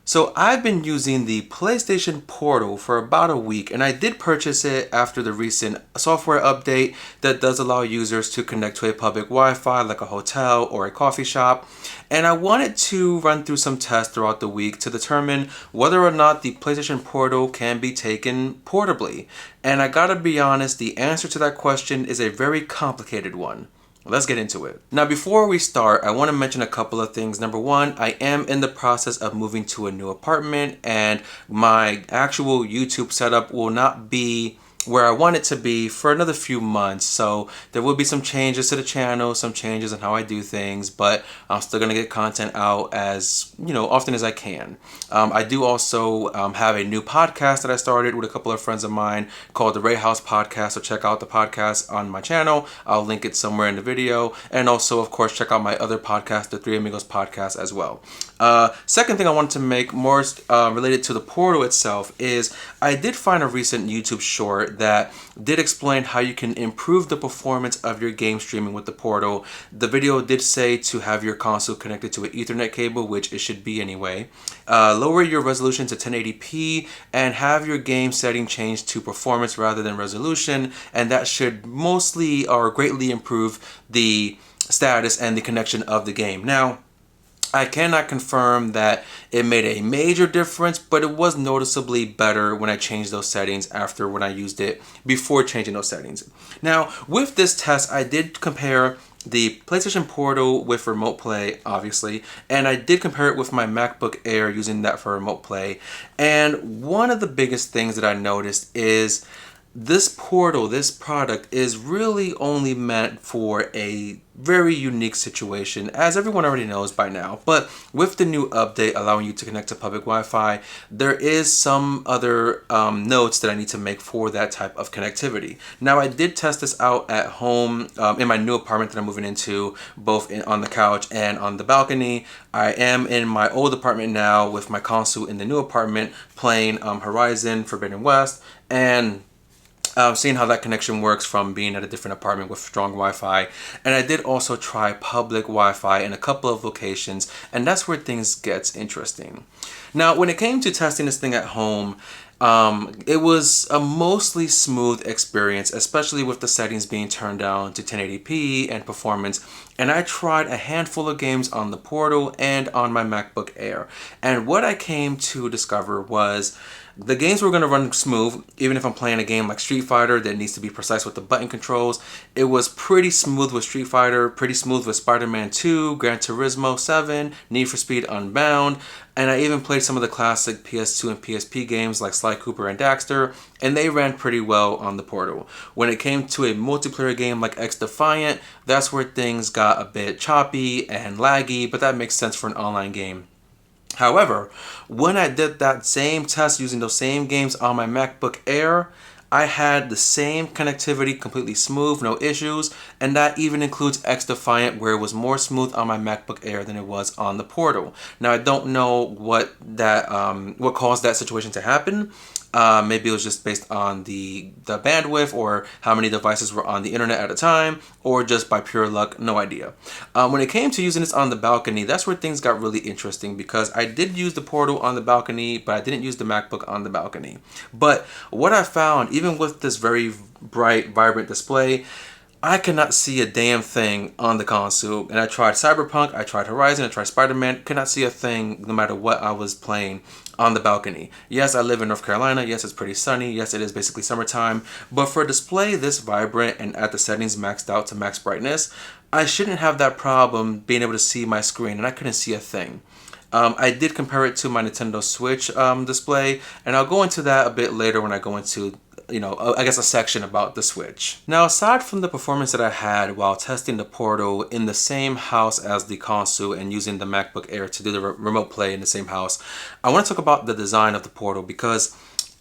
So I've been using the PlayStation Portal for about a week, and I did purchase it after the recent software update that does allow users to connect to a public Wi-Fi like a hotel or a coffee shop. And I wanted to run through some tests throughout the week to determine whether or not the PlayStation Portal can be taken portably. And I gotta be honest, the answer to that question is a very complicated one. Let's get into it. Now, before we start, I want to mention a couple of things. Number one, I am in the process of moving to a new apartment, and my actual YouTube setup will not be where I want it to be for another few months. So there will be some changes to the channel, some changes in how I do things, but I'm still gonna get content out as often as I can. I do also have a new podcast that I started with a couple of friends of mine called the Ray House Podcast. So check out the podcast on my channel. I'll link it somewhere in the video, and also of course check out my other podcast, the Three Amigos Podcast, as well. Second thing I wanted to make more related to the Portal itself is I did find a recent YouTube short that did explain how you can improve the performance of your game streaming with the Portal. The video did say to have your console connected to an Ethernet cable, which it should be anyway. Lower your resolution to 1080p and have your game setting changed to performance rather than resolution, and that should mostly or greatly improve the status and the connection of the game. Now, I cannot confirm that it made a major difference, but it was noticeably better when I changed those settings after when I used it before changing those settings. Now, with this test, I did compare the PlayStation Portal with Remote Play, obviously, and I did compare it with my MacBook Air using that for Remote Play. And one of the biggest things that I noticed is this Portal, this product, is really only meant for a very unique situation, as everyone already knows by now. But with the new update allowing you to connect to public Wi-Fi, there is some other notes that I need to make for that type of connectivity. Now, I did test this out at home in my new apartment that I'm moving into, both on the couch and on the balcony. I am in my old apartment now with my console in the new apartment playing Horizon Forbidden West, and seeing how that connection works from being at a different apartment with strong Wi-Fi. And I did also try public Wi-Fi in a couple of locations, and that's where things gets interesting. Now, when it came to testing this thing at home, it was a mostly smooth experience, especially with the settings being turned down to 1080p and performance. And I tried a handful of games on the Portal and on my MacBook Air. And what I came to discover was the games were going to run smooth, even if I'm playing a game like Street Fighter that needs to be precise with the button controls. It was pretty smooth with Street Fighter, pretty smooth with Spider-Man 2, Gran Turismo 7, Need for Speed Unbound, and I even played some of the classic PS2 and PSP games like Sly Cooper and Daxter, and they ran pretty well on the Portal. When it came to a multiplayer game like X-Defiant, that's where things got a bit choppy and laggy, but that makes sense for an online game. However, when I did that same test using those same games on my MacBook Air, I had the same connectivity, completely smooth, no issues, and that even includes X-Defiant, where it was more smooth on my MacBook Air than it was on the Portal. Now, I don't know what caused that situation to happen. Maybe it was just based on the bandwidth, or how many devices were on the internet at a time, or just by pure luck, no idea. When it came to using this on the balcony, that's where things got really interesting, because I did use the Portal on the balcony, but I didn't use the MacBook on the balcony. But what I found, even with this very bright, vibrant display, I cannot see a damn thing on the console. And I tried Cyberpunk, I tried Horizon, I tried Spider-Man, could not see a thing no matter what I was playing on the balcony. Yes, I live in North Carolina. Yes, it's pretty sunny. Yes, it is basically summertime. But for a display this vibrant and at the settings maxed out to max brightness, I shouldn't have that problem being able to see my screen, and I couldn't see a thing. I did compare it to my Nintendo Switch display, and I'll go into that a bit later when I go into I guess a section about the Switch. Now, aside from the performance that I had while testing the Portal in the same house as the console and using the MacBook Air to do the remote play in the same house, I want to talk about the design of the Portal, because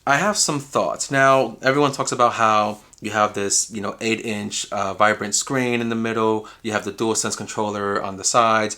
I have some thoughts. Now, everyone talks about how you have this, 8-inch vibrant screen in the middle, you have the DualSense controller on the sides.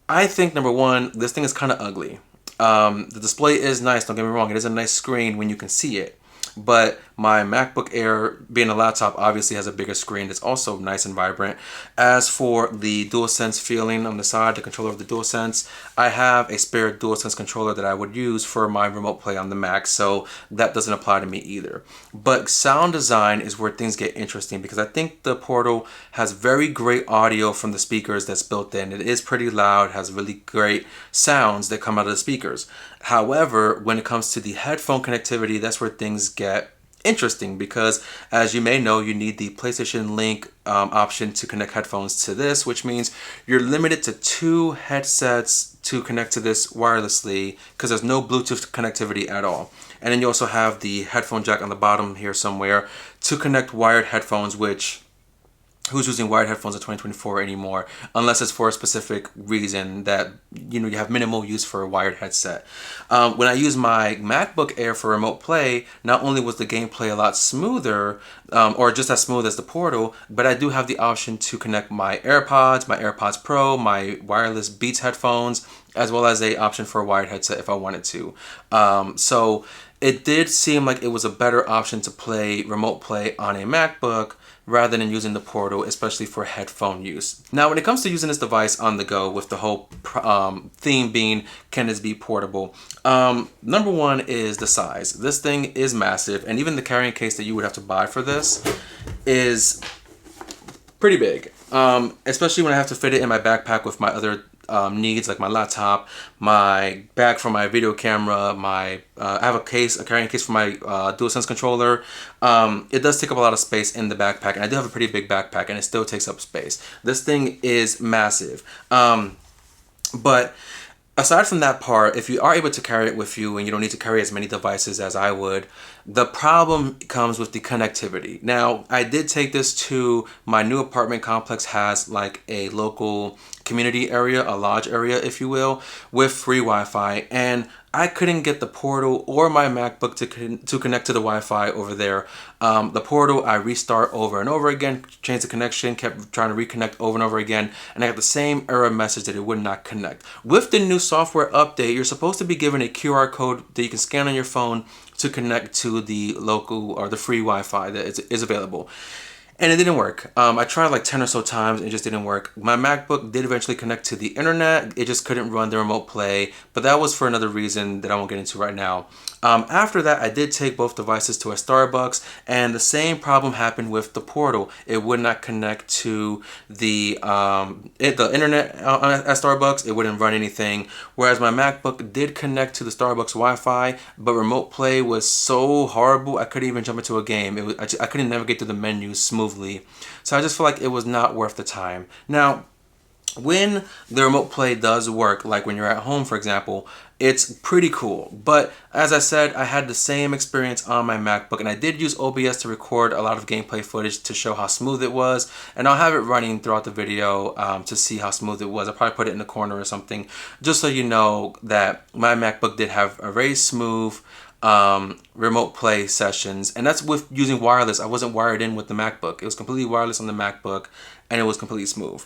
I think, number one, this thing is kind of ugly. The display is nice, don't get me wrong, it is a nice screen when you can see it. but my MacBook Air, being a laptop, obviously has a bigger screen that's also nice and vibrant. As for the DualSense feeling on the side, the controller of the DualSense, I have a spare DualSense controller that I would use for my remote play on the Mac, so that doesn't apply to me either. But sound design is where things get interesting, because I think the Portal has very great audio from the speakers that's built in. It is pretty loud, has really great sounds that come out of the speakers. However, when it comes to the headphone connectivity, that's where things get interesting, because as you may know, you need the PlayStation Link option to connect headphones to this, which means you're limited to 2 headsets to connect to this wirelessly, because there's no Bluetooth connectivity at all. And then you also have the headphone jack on the bottom here somewhere to connect wired headphones, which who's using wired headphones in 2024 anymore, unless it's for a specific reason that, you know, you have minimal use for a wired headset. When I use my MacBook Air for remote play, not only was the gameplay a lot smoother, or just as smooth as the Portal, but I do have the option to connect my AirPods Pro, my wireless Beats headphones, as well as a option for a wired headset if I wanted to. So it did seem like it was a better option to play remote play on a MacBook rather than using the Portal, especially for headphone use. Now, when it comes to using this device on the go, with the whole theme being, can this be portable? Number one is the size. This thing is massive, and even the carrying case that you would have to buy for this is pretty big, especially when I have to fit it in my backpack with my other needs, like my laptop, my bag for my video camera, I have a carrying case for my DualSense controller. It does take up a lot of space in the backpack, and I do have a pretty big backpack, and it still takes up space. This thing is massive. But aside from that part, if you are able to carry it with you and you don't need to carry as many devices as I would, the problem comes with the connectivity. Now, I did take this to my new apartment complex, has like a local community area, a lodge area, if you will, with free Wi-Fi, and I couldn't get the Portal or my MacBook to connect to the Wi-Fi over there. The Portal, I restart over and over again, changed the connection, kept trying to reconnect over and over again, and I got the same error message that it would not connect. With the new software update, you're supposed to be given a QR code that you can scan on your phone to connect to the local or the free Wi-Fi that is available. And it didn't work. I tried like 10 or so times, it just didn't work. My MacBook did eventually connect to the internet. It just couldn't run the remote play, but that was for another reason that I won't get into right now. After that, I did take both devices to a Starbucks, and the same problem happened with the Portal. It would not connect to the internet at Starbucks. It wouldn't run anything. Whereas my MacBook did connect to the Starbucks Wi-Fi, but remote play was so horrible, I couldn't even jump into a game. I couldn't navigate through the menus smoothly. So I just feel like it was not worth the time. Now, when the remote play does work, like when you're at home, for example, it's pretty cool. But as I said, I had the same experience on my MacBook, and I did use OBS to record a lot of gameplay footage to show how smooth it was, and I'll have it running throughout the video to see how smooth it was. I'll probably put it in the corner or something, just so you know that my MacBook did have a very smooth remote play sessions, and that's with using wireless. I wasn't wired in with the MacBook. It was completely wireless on the MacBook, and it was completely smooth.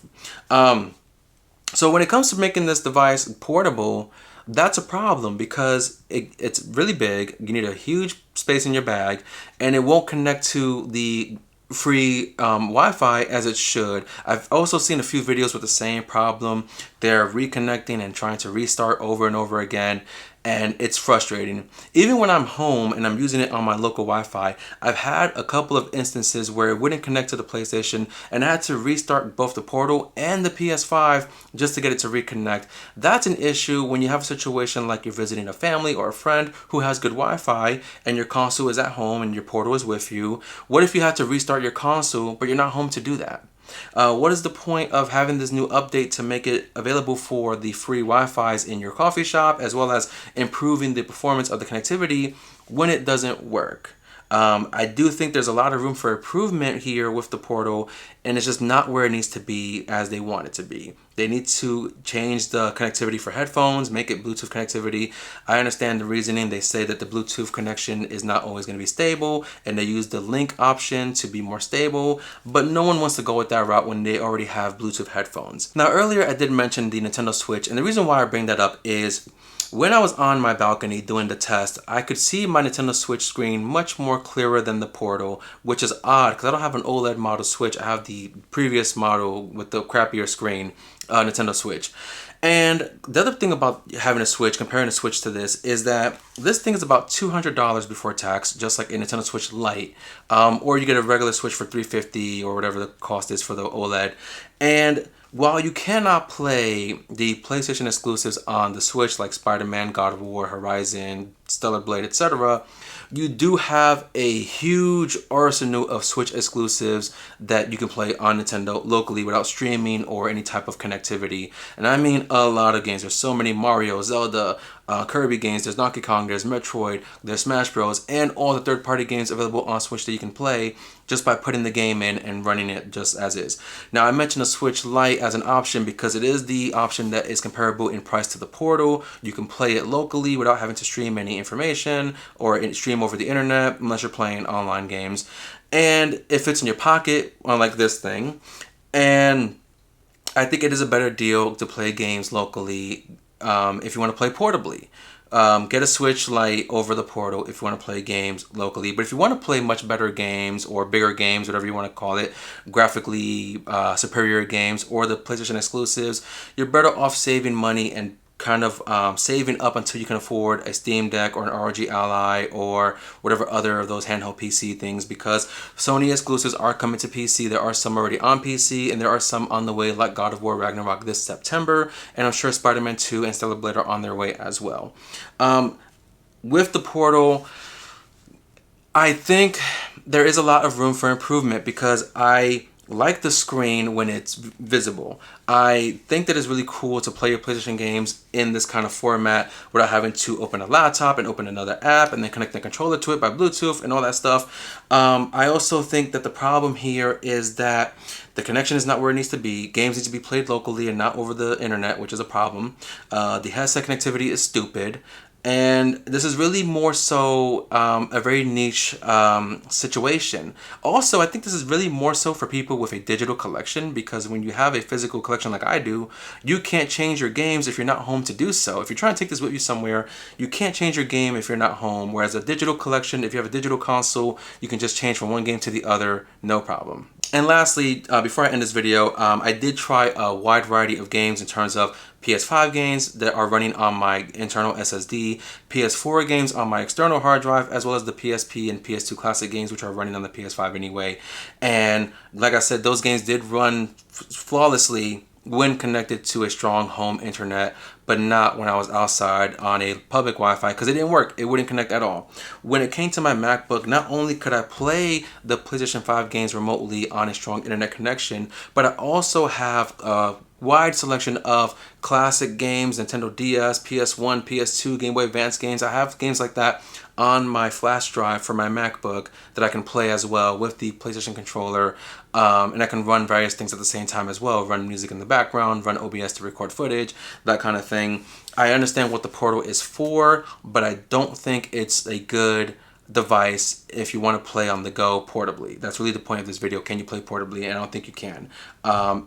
So when it comes to making this device portable, that's a problem, because it's really big. You need a huge space in your bag, and it won't connect to the free Wi-Fi as it should. I've also seen a few videos with the same problem. They're reconnecting and trying to restart over and over again, and it's frustrating. Even when I'm home and I'm using it on my local Wi-Fi, I've had a couple of instances where it wouldn't connect to the PlayStation, and I had to restart both the Portal and the PS5 just to get it to reconnect. That's an issue when you have a situation like you're visiting a family or a friend who has good Wi-Fi, and your console is at home and your Portal is with you. What if you had to restart your console, but you're not home to do that? What is the point of having this new update to make it available for the free Wi-Fi's in your coffee shop, as well as improving the performance of the connectivity, when it doesn't work? I do think there's a lot of room for improvement here with the Portal, and it's just not where it needs to be as they want it to be. They need to change the connectivity for headphones, make it Bluetooth connectivity. I understand the reasoning. They say that the Bluetooth connection is not always going to be stable, and they use the link option to be more stable, but no one wants to go with that route when they already have Bluetooth headphones. Now, earlier I did mention the Nintendo Switch, and the reason why I bring that up is when I was on my balcony doing the test, I could see my Nintendo Switch screen much more clearer than the Portal, which is odd because I don't have an OLED model Switch. I have the previous model with the crappier screen, Nintendo Switch. And the other thing about having a Switch, comparing a Switch to this, is that this thing is about $200 before tax, just like a Nintendo Switch Lite. Or you get a regular Switch for $350 or whatever the cost is for the OLED. And while you cannot play the PlayStation exclusives on the Switch, like Spider-Man, God of War, Horizon, Stellar Blade, etc., you do have a huge arsenal of Switch exclusives that you can play on Nintendo locally without streaming or any type of connectivity. And I mean a lot of games. There's so many Mario, Zelda, Kirby games, there's Donkey Kong, there's Metroid, there's Smash Bros, and all the third-party games available on Switch that you can play just by putting the game in and running it just as is. Now, I mentioned a Switch Lite as an option because it is the option that is comparable in price to the Portal. You can play it locally without having to stream any information or stream over the internet unless you're playing online games. And it fits in your pocket, unlike this thing. And I think it is a better deal to play games locally if you want to play portably. Get a Switch Lite over the Portal if you want to play games locally. But if you want to play much better games or bigger games, whatever you want to call it, graphically superior games or the PlayStation exclusives, you're better off saving money and kind of saving up until you can afford a Steam Deck or an ROG Ally or whatever other of those handheld PC things, because Sony exclusives are coming to PC. There are some already on PC and there are some on the way, like God of War Ragnarok this September, and I'm sure Spider-Man 2 and Stellar Blade are on their way as well. With the Portal, I think there is a lot of room for improvement because I like the screen when it's visible. I think that it's really cool to play your PlayStation games in this kind of format without having to open a laptop and open another app and then connect the controller to it by Bluetooth and all that stuff. I also think that the problem here is that the connection is not where it needs to be. Games need to be played locally and not over the internet, which is a problem. The headset connectivity is stupid. And this is really more so a very niche situation. Also, I think this is really more so for people with a digital collection, because when you have a physical collection like I do, you can't change your games if you're not home to do so. If you're trying to take this with you somewhere, you can't change your game if you're not home. Whereas a digital collection, if you have a digital console, you can just change from one game to the other, no problem. And lastly, before I end this video, I did try a wide variety of games in terms of PS5 games that are running on my internal SSD, PS4 games on my external hard drive, as well as the PSP and PS2 classic games, which are running on the PS5 anyway. And like I said, those games did run flawlessly when connected to a strong home internet, but not when I was outside on a public Wi-Fi, because it didn't work. It wouldn't connect at all. When it came to my MacBook, not only could I play the PlayStation 5 games remotely on a strong internet connection, but I also have a wide selection of classic games, Nintendo DS, PS1, PS2, Game Boy Advance games. I have games like that on my flash drive for my MacBook that I can play as well with the PlayStation controller, and I can run various things at the same time as well, run music in the background, run OBS to record footage, that kind of thing. I understand what the Portal is for, but I don't think it's a good device if you want to play on the go portably. That's really the point of this video. Can you play portably? And I don't think you can.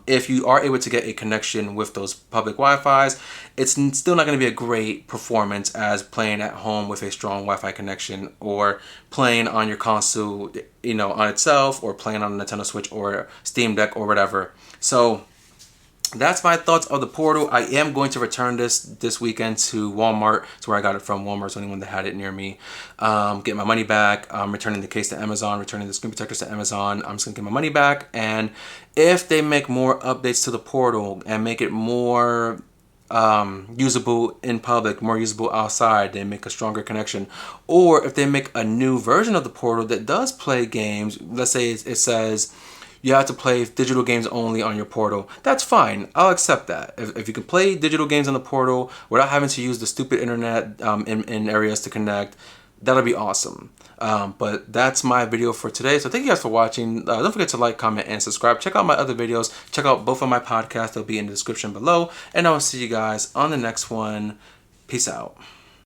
If you are able to get a connection with those public Wi-Fi's, it's still not going to be a great performance as playing at home with a strong Wi-Fi connection, or playing on your console, on itself, or playing on a Nintendo Switch or Steam Deck or whatever. So that's my thoughts of the Portal. I am going to return this weekend to Walmart. It's where I got it from. Walmart's the only one that had it near me. Get my money back. I'm returning the case to Amazon, returning the screen protectors to Amazon. I'm just going to get my money back. And if they make more updates to the Portal and make it more usable in public, more usable outside, they make a stronger connection, or if they make a new version of the Portal that does play games, let's say it says you have to play digital games only on your Portal, that's fine. I'll accept that. If you can play digital games on the Portal without having to use the stupid internet in areas to connect, that'll be awesome. But that's my video for today. So thank you guys for watching. Don't forget to like, comment, and subscribe. Check out my other videos. Check out both of my podcasts. They'll be in the description below. And I will see you guys on the next one. Peace out.